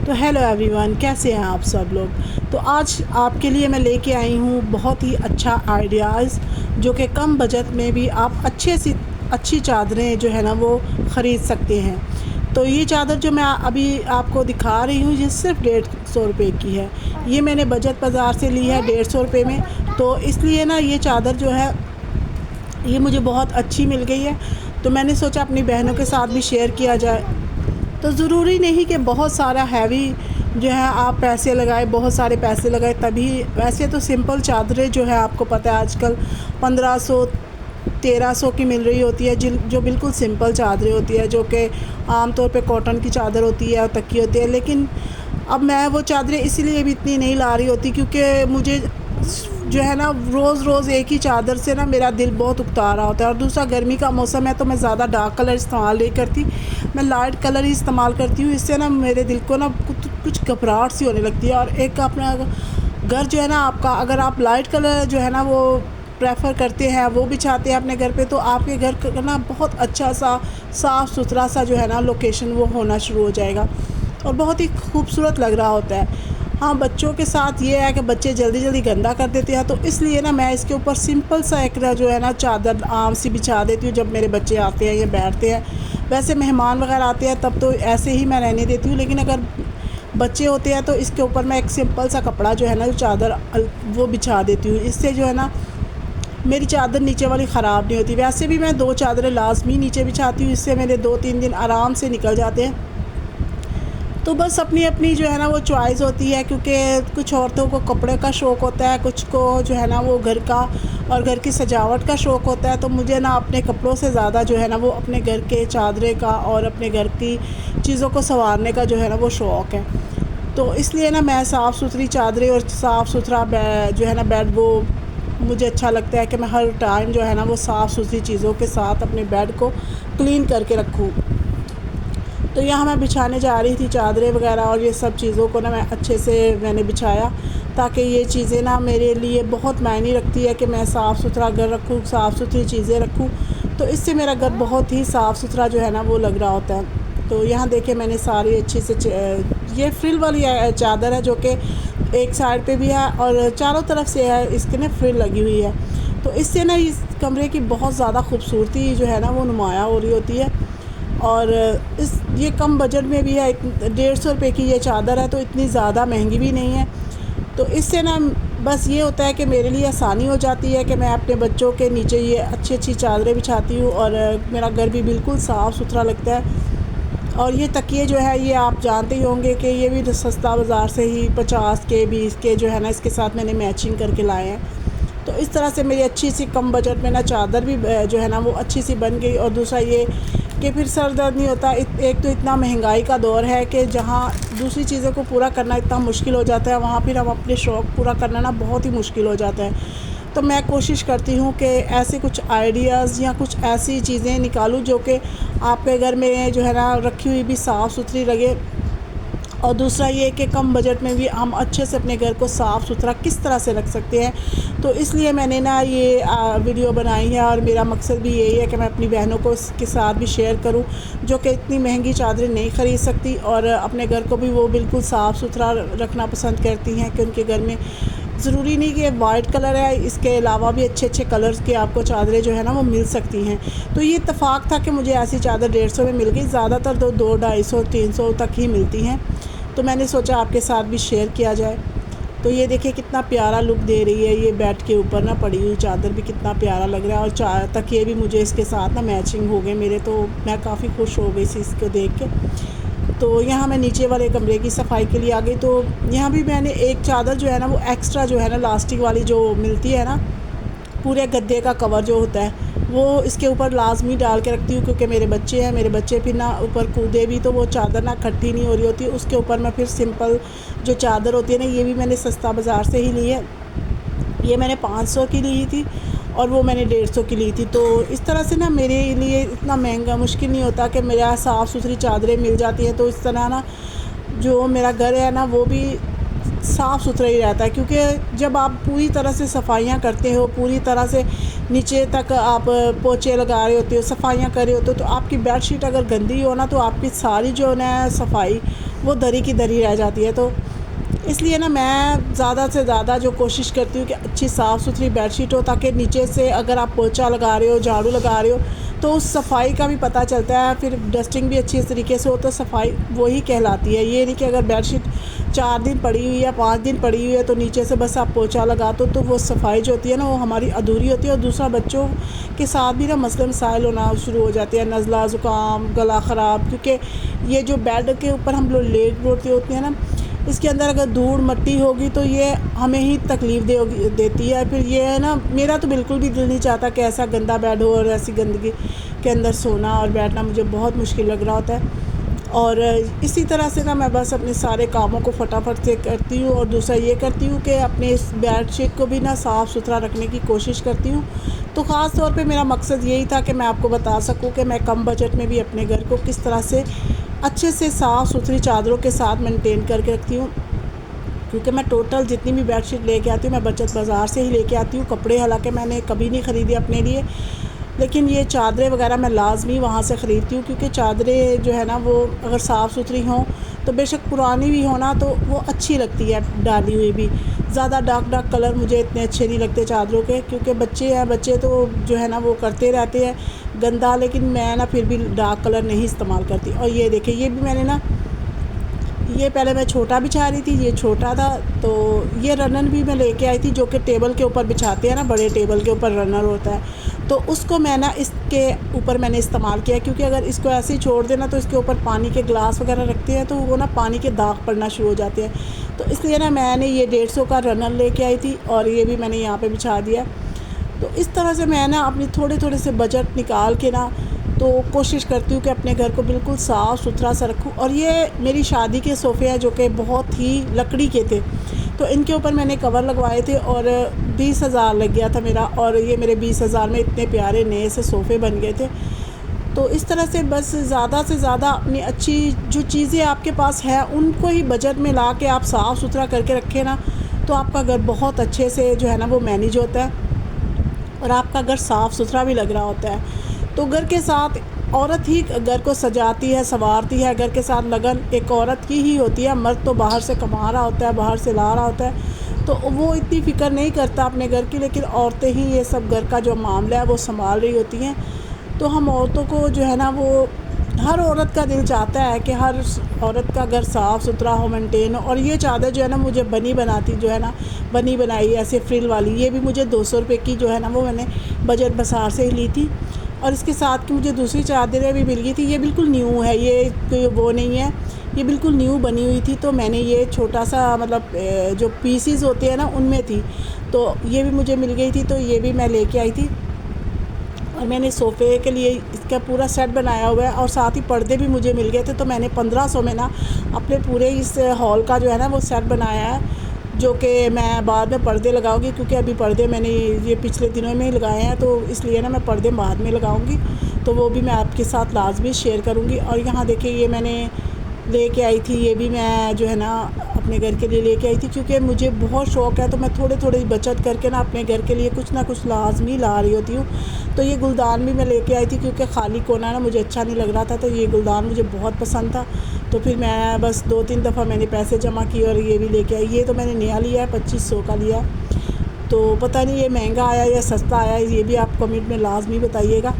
تو hello every one, کیسے ہیں آپ سب لوگ؟ تو آج آپ کے لیے میں لے کے آئی ہوں بہت ہی اچھا آئیڈیاز، جو کہ کم بجٹ میں بھی آپ اچھی چادریں جو ہے نا وہ خرید سکتے ہیں۔ تو یہ چادر جو میں ابھی آپ کو دکھا رہی ہوں یہ صرف 150 روپے کی ہے۔ یہ میں نے بجٹ بازار سے لی ہے 150 روپے میں، تو اس لیے نا یہ چادر جو ہے یہ مجھے بہت اچھی مل گئی ہے، تو میں نے سوچا اپنی بہنوں کے ساتھ بھی شیئر کیا جائے۔ تو ضروری نہیں کہ بہت سارا ہیوی جو ہے آپ بہت سارے پیسے لگائے تبھی، ویسے تو سمپل چادریں جو ہے آپ کو پتہ ہے آج کل 1500 1300 کی مل رہی ہوتی ہے، جو بالکل سمپل چادریں ہوتی ہے، جو کہ عام طور پہ کاٹن کی چادر ہوتی ہے اور تکیے ہوتے ہیں۔ لیکن اب میں وہ چادریں اسی لیے بھی اتنی نہیں لا رہی ہوتی کیونکہ مجھے جو ہے نا روز ایک ہی چادر سے نا میرا دل بہت اکتا رہا ہوتا ہے، اور دوسرا گرمی کا موسم ہے تو میں زیادہ ڈارک کلر استعمال نہیں کرتی، میں لائٹ کلر ہی استعمال کرتی ہوں۔ اس سے نا میرے دل کو نا کچھ گھبراہٹ سی ہونے لگتی ہے، اور ایک اپنا گھر جو ہے نا آپ کا، اگر آپ لائٹ کلر جو ہے نا وہ پریفر کرتے ہیں، وہ بچھاتے ہیں اپنے گھر پہ، تو آپ کے گھر کا نا بہت اچھا سا صاف ستھرا سا جو ہے نا لوکیشن وہ ہونا شروع ہو جائے گا، اور بہت ہی خوبصورت لگ رہا ہوتا ہے۔ ہاں، بچوں کے ساتھ یہ ہے کہ بچے جلدی گندا کر دیتے ہیں، تو اس لیے نا میں اس کے اوپر سمپل سا ایک جو ہے نا چادر عام سی بچھا دیتی ہوں جب میرے بچے آتے ہیں یا بیٹھتے ہیں۔ ویسے مہمان وغیرہ آتے ہیں تب تو ایسے ہی میں رہنے دیتی ہوں، لیکن اگر بچے ہوتے ہیں تو اس کے اوپر میں ایک سمپل سا کپڑا جو ہے نا چادر وہ بچھا دیتی ہوں۔ اس سے جو ہے نا میری چادر نیچے والی خراب نہیں ہوتی۔ ویسے بھی میں 2 چادریں لازمی نیچے بچھاتی ہوں، اس سے میرے 2-3 دن آرام سے نکل جاتے ہیں۔ تو بس اپنی جو ہے نا وہ چوائس ہوتی ہے، کیونکہ کچھ عورتوں کو کپڑے کا شوق ہوتا ہے، کچھ کو جو ہے نا وہ گھر کا اور گھر کی سجاوٹ کا شوق ہوتا ہے۔ تو مجھے نا اپنے کپڑوں سے زیادہ جو ہے نا وہ اپنے گھر کے چادریں کا اور اپنے گھر کی چیزوں کو سنوارنے کا جو ہے نا وہ شوق ہے۔ تو اس لیے نا میں صاف ستھری چادریں اور صاف ستھرا جو ہے نا بیڈ، وہ مجھے اچھا لگتا ہے کہ میں ہر ٹائم جو ہے نا وہ صاف ستھری چیزوں کے ساتھ اپنے بیڈ کو کلین کر کے رکھوں۔ تو یہاں میں بچھانے جا رہی تھی چادریں وغیرہ، اور یہ سب چیزوں کو نا میں اچھے سے میں نے بچھایا، تاکہ یہ چیزیں نا میرے لیے بہت معنی رکھتی ہے کہ میں صاف ستھرا گھر رکھوں، صاف ستھری چیزیں رکھوں، تو اس سے میرا گھر بہت ہی صاف ستھرا جو ہے نا وہ لگ رہا ہوتا ہے۔ تو یہاں دیکھیں میں نے ساری اچھی سے یہ فریل والی چادر ہے، جو کہ ایک سائڈ پہ بھی ہے اور چاروں طرف سے ہے، اس کے نا فریل لگی ہوئی ہے، تو اس سے نا اس کمرے کی بہت زیادہ خوبصورتی جو ہے نا وہ نمایاں ہو رہی ہوتی ہے۔ اور یہ کم بجٹ میں بھی ہے، 150 روپے کی یہ چادر ہے، تو اتنی زیادہ مہنگی بھی نہیں ہے۔ تو اس سے نا بس یہ ہوتا ہے کہ میرے لیے آسانی ہو جاتی ہے کہ میں اپنے بچوں کے نیچے یہ اچھی چادریں بچھاتی ہوں، اور میرا گھر بھی بالکل صاف ستھرا لگتا ہے۔ اور یہ تکیے جو ہے یہ آپ جانتے ہی ہوں گے کہ یہ بھی سستا بازار سے ہی 50 کے 20 کے جو ہے نا اس کے ساتھ میں نے میچنگ کر کے لائے ہیں۔ تو اس طرح سے میری اچھی سی کم بجٹ میں نا چادر بھی جو ہے نا وہ اچھی سی بن گئی، اور دوسرا یہ کہ پھر سر درد نہیں ہوتا۔ ایک تو اتنا مہنگائی کا دور ہے کہ جہاں دوسری چیزوں کو پورا کرنا اتنا مشکل ہو جاتا ہے، وہاں پھر ہم اپنے شوق پورا کرنا نا بہت ہی مشکل ہو جاتا ہے۔ تو میں کوشش کرتی ہوں کہ ایسے کچھ آئیڈیاز یا کچھ ایسی چیزیں نکالوں جو کہ آپ کے گھر میں جو ہے نا رکھی ہوئی بھی صاف ستھری لگے، اور دوسرا یہ کہ کم بجٹ میں بھی ہم اچھے سے اپنے گھر کو صاف ستھرا کس طرح سے رکھ سکتے ہیں۔ تو اس لیے میں نے نا یہ ویڈیو بنائی ہے، اور میرا مقصد بھی یہی ہے کہ میں اپنی بہنوں کو اس کے ساتھ بھی شیئر کروں، جو کہ اتنی مہنگی چادریں نہیں خرید سکتی، اور اپنے گھر کو بھی وہ بالکل صاف ستھرا رکھنا پسند کرتی ہیں، کہ ان کے گھر میں ضروری نہیں کہ وائٹ کلر ہے، اس کے علاوہ بھی اچھے کلرز کے آپ کو چادریں جو ہے نا وہ مل سکتی ہیں۔ تو یہ اتفاق تھا کہ مجھے ایسی چادر 150 میں مل گئی، زیادہ تر 200 300 تک ہی ملتی ہیں، تو میں نے سوچا آپ کے ساتھ بھی شیئر کیا جائے۔ تو یہ دیکھیں کتنا پیارا لک دے رہی ہے، یہ بیڈ کے اوپر نا پڑی ہوئی چادر بھی کتنا پیارا لگ رہا ہے، اور تکیے بھی مجھے اس کے ساتھ نا میچنگ ہو گئے میرے، تو میں کافی خوش ہو گئی اس کو دیکھ کے۔ تو یہاں میں نیچے والے کمرے کی صفائی کے لیے آ گئی، تو یہاں بھی میں نے ایک چادر جو ہے نا وہ ایکسٹرا جو ہے نا لاسٹک والی جو ملتی ہے نا، پورے گدے کا کور جو ہوتا ہے وہ اس کے اوپر لازمی ڈال کے رکھتی ہوں، کیونکہ میرے بچے ہیں، میرے بچے پھر نہ اوپر کودے بھی تو وہ چادر نہ کھٹی نہیں ہو رہی ہوتی، اس کے اوپر میں پھر سمپل جو چادر ہوتی ہے نا، یہ بھی میں نے سستا بازار سے ہی لی ہے، یہ میں نے 500 کی لی تھی اور وہ میں نے 150 کی لی تھی۔ تو اس طرح سے نا میرے لیے اتنا مہنگا مشکل نہیں ہوتا کہ میرا صاف ستھری چادریں مل جاتی ہیں، تو اس طرح نا جو میرا گھر ہے نا وہ بھی صاف ستھرا ہی رہتا ہے، کیونکہ جب آپ پوری طرح سے صفائیاں کرتے ہو، پوری طرح سے نیچے تک آپ پوچھے لگا رہے ہوتے ہو، صفائیاں کر رہے ہوتے ہو، تو آپ کی بیڈ شیٹ اگر گندی ہو نا تو آپ کی ساری جو نا صفائی وہ دری کی دری رہ جاتی ہے۔ تو اس لیے نا میں زیادہ سے زیادہ جو کوشش کرتی ہوں کہ اچھی صاف ستھری بیڈ شیٹ ہو، تاکہ نیچے سے اگر آپ پوچھا لگا رہے ہو، جھاڑو لگا رہے ہو، تو اس صفائی کا بھی پتہ چلتا ہے، پھر ڈسٹنگ بھی اچھی طریقے سے ہو تو صفائی وہی کہلاتی ہے۔ یہ نہیں کہ اگر بیڈ شیٹ 4 دن پڑی ہوئی ہے، 5 دن پڑی ہوئی ہے تو نیچے سے بس آپ پوچھا لگاتے ہو، تو وہ صفائی جو ہوتی ہے نا وہ ہماری ادھوری ہوتی ہے۔ اور دوسرا بچوں کے ساتھ بھی نا مسئلے مسائل ہونا شروع ہو جاتے ہیں، نزلہ زکام، گلا خراب، کیونکہ یہ جو بیڈ کے اوپر ہم لوگ لیٹ ہوتے ہوتے ہیں نا، اس کے اندر اگر دھوڑ مٹی ہوگی تو یہ ہمیں ہی تکلیف دیتی ہے۔ پھر یہ ہے نا، میرا تو بالکل بھی دل نہیں چاہتا کہ ایسا گندا بیڈ ہو اور ایسی گندگی کے اندر سونا اور بیٹھنا مجھے بہت مشکل لگ رہا ہوتا ہے۔ اور اسی طرح سے نا میں بس اپنے سارے کاموں کو فٹافٹ سے کرتی ہوں، اور دوسرا یہ کرتی ہوں کہ اپنے اس بیڈ شیٹ کو بھی نا صاف ستھرا رکھنے کی کوشش کرتی ہوں۔ تو خاص طور پہ میرا مقصد یہی تھا کہ میں آپ کو بتا سکوں کہ میں کم بجٹ میں بھی اپنے گھر کو کس طرح سے اچھے سے صاف ستھری چادروں کے ساتھ مینٹین کر کے رکھتی ہوں، کیونکہ میں ٹوٹل جتنی بھی بیڈ شیٹ لے کے آتی ہوں میں بچت بازار سے ہی لے کے آتی ہوں۔ کپڑے حالانکہ میں نے کبھی نہیں خریدے اپنے لیے، لیکن یہ چادریں وغیرہ میں لازمی وہاں سے خریدتی ہوں، کیونکہ چادریں جو ہے نا وہ اگر صاف ستھری ہوں تو بے شک پرانی بھی ہونا تو وہ اچھی لگتی ہے ڈالی ہوئی بھی۔ زیادہ ڈارک کلر مجھے اتنے اچھے نہیں لگتے چادروں کے، کیونکہ بچے ہیں، بچے تو جو ہے نا وہ کرتے رہتے ہیں گندا، لیکن میں نا پھر بھی ڈارک کلر نہیں استعمال کرتی۔ اور یہ دیکھیں، یہ بھی میں نے نا، یہ پہلے میں چھوٹا بچھا رہی تھی، یہ چھوٹا تھا، تو یہ رنن بھی میں لے کے آئی تھی جو کہ ٹیبل کے اوپر بچھاتے ہیں نا، بڑے ٹیبل کے اوپر رنر ہوتا ہے، تو اس کو میں نا اس کے اوپر میں نے استعمال کیا، کیونکہ اگر اس کو ایسے ہی چھوڑ دینا تو اس کے اوپر پانی کے گلاس وغیرہ رکھتے ہیں تو وہ نا پانی کے داغ پڑنا شروع ہو جاتے ہیں۔ تو اس لیے نا میں نے یہ 150 کا رنر لے کے آئی تھی، اور یہ بھی میں نے یہاں پہ بچھا دیا۔ تو اس طرح سے میں نا اپنی تھوڑے تھوڑے سے بجٹ نکال کے نا تو کوشش کرتی ہوں کہ اپنے گھر کو بالکل صاف ستھرا سا رکھوں۔ اور یہ میری شادی کے صوفے ہیں جو کہ بہت ہی لکڑی کے تھے، تو ان کے اوپر میں نے کور لگوائے تھے، اور 20,000 لگ گیا تھا میرا، اور یہ میرے 20,000 میں اتنے پیارے نئے سے صوفے بن گئے تھے۔ تو اس طرح سے بس زیادہ سے زیادہ اپنی اچھی جو چیزیں آپ کے پاس ہیں ان کو ہی بجٹ میں لا کے آپ صاف ستھرا کر کے رکھیں نا، تو آپ کا گھر بہت اچھے سے جو ہے نا وہ مینیج ہوتا ہے، اور آپ کا گھر صاف ستھرا بھی لگ رہا ہوتا ہے۔ تو گھر کے ساتھ عورت ہی گھر کو سجاتی ہے، سنوارتی ہے، گھر کے ساتھ لگن ایک عورت کی ہی ہوتی ہے۔ مرد تو باہر سے کما رہا ہوتا ہے، باہر سے لا رہا ہوتا ہے، تو وہ اتنی فکر نہیں کرتا اپنے گھر کی، لیکن عورتیں ہی یہ سب گھر کا جو معاملہ ہے وہ سنبھال رہی ہوتی ہیں۔ تو ہم عورتوں کو جو ہے نا وہ، ہر عورت کا دل چاہتا ہے کہ ہر عورت کا گھر صاف ستھرا ہو، مینٹین ہو۔ اور یہ چادر جو ہے نا مجھے بنی بناتی جو ہے نا، بنی بنائی ایسے فریل والی، یہ بھی مجھے 200 روپے کی جو ہے نا وہ میں نے بجٹ بازار سے ہی لی تھی۔ اور اس کے ساتھ کی مجھے دوسری چادریں بھی مل گئی تھی، یہ بالکل نیو ہے، یہ کوئی وہ نہیں ہے، یہ بالکل نیو بنی ہوئی تھی۔ تو میں نے یہ چھوٹا سا مطلب جو پیسز ہوتے ہیں نا ان میں تھی، تو یہ بھی مجھے مل گئی تھی، تو یہ بھی میں لے کے آئی تھی۔ اور میں نے صوفے کے لیے اس کا پورا سیٹ بنایا ہوا ہے، اور ساتھ ہی پردے بھی مجھے مل گئے تھے، تو میں نے 1500 میں نا اپنے پورے اس ہال کا جو ہے نا وہ سیٹ بنایا ہے، جو کہ میں بعد میں پردے لگاؤں گی، کیونکہ ابھی پردے میں نے یہ پچھلے دنوں میں ہی لگائے ہیں، تو اس لیے نا میں پردے بعد میں لگاؤں گی، تو وہ بھی میں آپ کے ساتھ لازمی شیئر کروں گی۔ اور یہاں دیکھیں، یہ میں نے لے کے آئی تھی، یہ بھی میں جو ہے نا اپنے گھر کے لیے لے کے آئی تھی، کیونکہ مجھے بہت شوق ہے، تو میں تھوڑے تھوڑے بچت کر کے نا اپنے گھر کے لیے کچھ نہ کچھ لازمی لا رہی ہوتی ہوں۔ تو یہ گلدان بھی میں لے کے آئی تھی، کیونکہ خالی کونا نا مجھے اچھا نہیں لگ رہا تھا، تو یہ گلدان مجھے بہت پسند تھا، تو پھر میں بس 2-3 دفعہ میں نے پیسے جمع کیے اور یہ بھی لے کے آئی۔ یہ تو میں نے نیا لیا ہے، 2500 کا لیا ہے، تو پتہ نہیں یہ مہنگا آیا یا سستا آیا، یہ بھی آپ کمنٹ میں لازمی بتائیے گا۔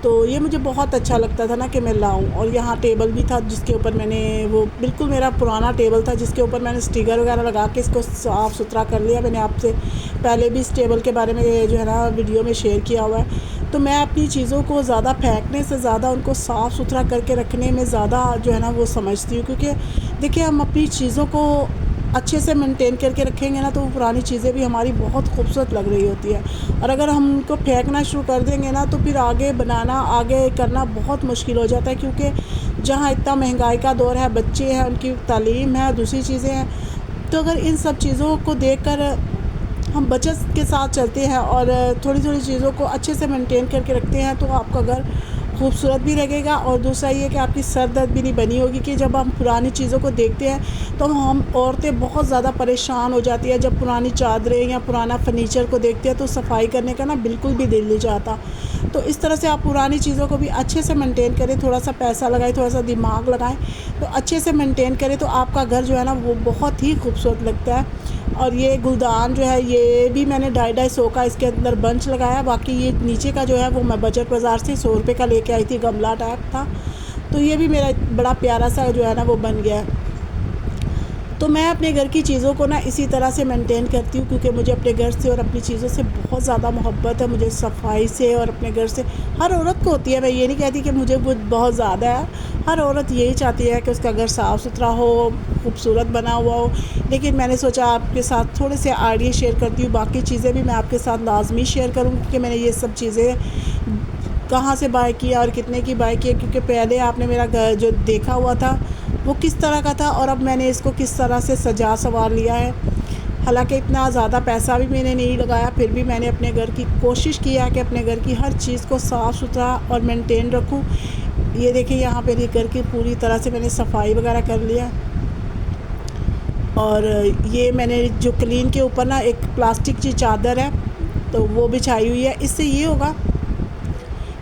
تو یہ مجھے بہت اچھا لگتا تھا نا کہ میں لاؤں۔ اور یہاں ٹیبل بھی تھا جس کے اوپر میں نے، وہ بالکل میرا پرانا ٹیبل تھا جس کے اوپر میں نے اسٹیکر وغیرہ لگا کے اس کو صاف ستھرا کر لیا۔ میں نے آپ سے پہلے بھی اس ٹیبل کے بارے میں جو ہے نا ویڈیو میں شیئر کیا ہوا ہے۔ تو میں اپنی چیزوں کو زیادہ پھینکنے سے زیادہ ان کو صاف ستھرا کر کے رکھنے میں زیادہ جو ہے نا وہ سمجھتی ہوں، کیونکہ دیکھیں ہم اپنی چیزوں کو اچھے سے مینٹین کر کے رکھیں گے نا تو وہ پرانی چیزیں بھی ہماری بہت خوبصورت لگ رہی ہوتی ہے، اور اگر ہم ان کو پھینکنا شروع کر دیں گے نا تو پھر آگے بنانا، آگے کرنا بہت مشکل ہو جاتا ہے، کیونکہ جہاں اتنا مہنگائی کا دور ہے، بچے ہیں، ان کی تعلیم ہے، دوسری چیزیں ہیں، تو اگر ان سب چیزوں کو دیکھ کر ہم بچت کے ساتھ چلتے ہیں اور تھوڑی تھوڑی چیزوں کو اچھے سے مینٹین کر کے رکھتے ہیں تو آپ کا گھر خوبصورت بھی لگے گا، اور دوسرا یہ کہ آپ کی سر درد بھی نہیں بنی ہوگی کہ جب ہم پرانی چیزوں کو دیکھتے ہیں تو ہم عورتیں بہت زیادہ پریشان ہو جاتی ہیں، جب پرانی چادریں یا پرانا فرنیچر کو دیکھتے ہیں تو صفائی کرنے کا نا بالکل بھی دل نہیں چاہتا۔ تو اس طرح سے آپ پرانی چیزوں کو بھی اچھے سے مینٹین کریں، تھوڑا سا پیسہ لگائیں، تھوڑا سا دماغ لگائیں تو اچھے سے مینٹین کریں تو آپ کا گھر جو ہے نا وہ بہت ہی خوبصورت لگتا ہے۔ اور یہ گلدان جو ہے یہ بھی میں نے 250 کا اس کے اندر بنچ لگایا، باقی یہ نیچے کا جو ہے وہ میں بجٹ بازار سے 100 روپے کا لے کے آئی تھی، گملہ ٹائپ تھا، تو یہ بھی میرا بڑا پیارا سا جو ہے نا وہ بن گیا ہے۔ تو میں اپنے گھر کی چیزوں کو نا اسی طرح سے مینٹین کرتی ہوں، کیونکہ مجھے اپنے گھر سے اور اپنی چیزوں سے بہت زیادہ محبت ہے، مجھے صفائی سے اور اپنے گھر سے ہر عورت کو ہوتی ہے، میں یہ نہیں کہتی کہ مجھے وہ بہت زیادہ ہے، ہر عورت یہی چاہتی ہے کہ اس کا گھر صاف ستھرا ہو، خوبصورت بنا ہوا ہو، لیکن میں نے سوچا آپ کے ساتھ تھوڑے سے آئیڈیا شیئر کرتی ہوں، باقی چیزیں بھی میں آپ کے ساتھ لازمی شیئر کروں کہ میں نے یہ سب چیزیں کہاں سے بائی کیا اور کتنے کی بائی کی، کیونکہ پہلے آپ نے میرا گھر جو دیکھا ہوا تھا وہ کس طرح کا تھا، اور اب میں نے اس کو کس طرح سے سجا سنوار لیا ہے۔ حالانکہ اتنا زیادہ پیسہ بھی میں نے نہیں لگایا، پھر بھی میں نے اپنے گھر کی کوشش کیا کہ اپنے گھر کی ہر چیز کو صاف ستھرا اور مینٹین رکھوں۔ یہ دیکھیں یہاں پہ گھر کی پوری طرح سے میں نے صفائی وغیرہ کر لیا، اور یہ میں نے جو کلین کے اوپر نا ایک پلاسٹک کی چادر ہے تو وہ بچھائی ہوئی ہے۔ اس سے یہ ہوگا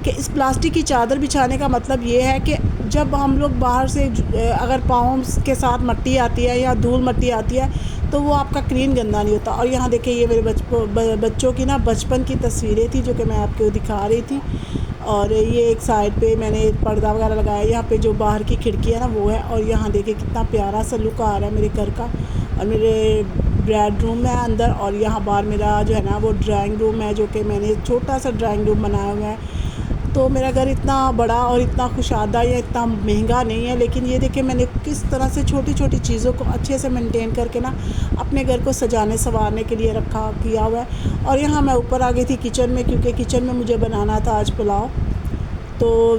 کہ اس پلاسٹک کی چادر بچھانے کا مطلب یہ ہے کہ جب ہم لوگ باہر سے اگر پاؤں کے ساتھ مٹی آتی ہے یا دھول مٹی آتی ہے تو وہ آپ کا کلین گندا نہیں ہوتا۔ اور یہاں دیکھیں یہ میرے بچوں کی نا بچپن کی تصویریں تھیں جو کہ میں آپ کو دکھا رہی تھی، اور یہ ایک سائڈ پہ میں نے پردہ وغیرہ لگایا، یہاں پہ جو باہر کی کھڑکی ہے نا وہ ہے، اور یہاں دیکھیں کتنا پیارا سا لک آ رہا ہے میرے گھر کا، اور میرے بیڈ روم ہے اندر، اور یہاں باہر میرا جو ہے نا وہ ڈرائنگ روم ہے جو کہ میں نے چھوٹا سا ڈرائنگ روم بنایا ہوا ہے۔ تو میرا گھر اتنا بڑا اور اتنا خوشادہ یا اتنا مہنگا نہیں ہے، لیکن یہ دیکھیں میں نے کس طرح سے چھوٹی چھوٹی چیزوں کو اچھے سے مینٹین کر کے نا اپنے گھر کو سجانے سنوارنے کے لیے کیا ہوا ہے۔ اور یہاں میں اوپر آ گئی تھی کچن میں، کیونکہ کچن میں مجھے بنانا تھا آج پلاؤ، تو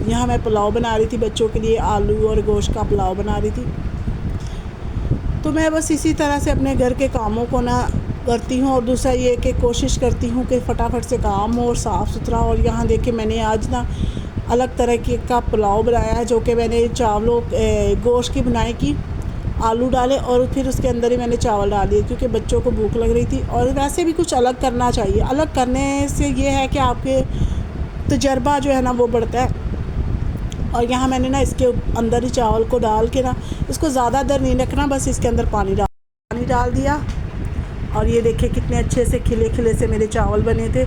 یہاں میں پلاؤ بنا رہی تھی بچوں کے لیے، آلو اور گوشت کا پلاؤ بنا رہی تھی۔ تو میں بس اسی طرح سے اپنے گھر کے کاموں کو نا کرتی ہوں، اور دوسرا یہ کہ کوشش کرتی ہوں کہ فٹافٹ سے کام ہو اور صاف ستھرا۔ اور یہاں دیکھیں میں نے آج نا الگ طرح کا پلاؤ بنایا ہے، جو کہ میں نے گوشت کی بنائی کی، آلو ڈالے اور پھر اس کے اندر ہی میں نے چاول ڈال دیے، کیونکہ بچوں کو بھوک لگ رہی تھی، اور ویسے بھی کچھ الگ کرنا چاہیے، الگ کرنے سے یہ ہے کہ آپ کے تجربہ جو ہے نا وہ بڑھتا ہے۔ اور یہاں میں نے نا اس کے اندر ہی چاول کو ڈال کے نا اس کو زیادہ دیر نہیں رکھنا، بس اس کے اندر پانی ڈال دیا، اور یہ دیکھیں کتنے اچھے سے کھلے کھلے سے میرے چاول بنے تھے۔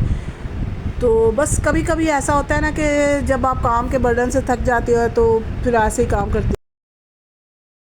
تو بس کبھی کبھی ایسا ہوتا ہے نا کہ جب آپ کام کے برڈن سے تھک جاتے ہو تو پھر ایسے ہی کام کرتے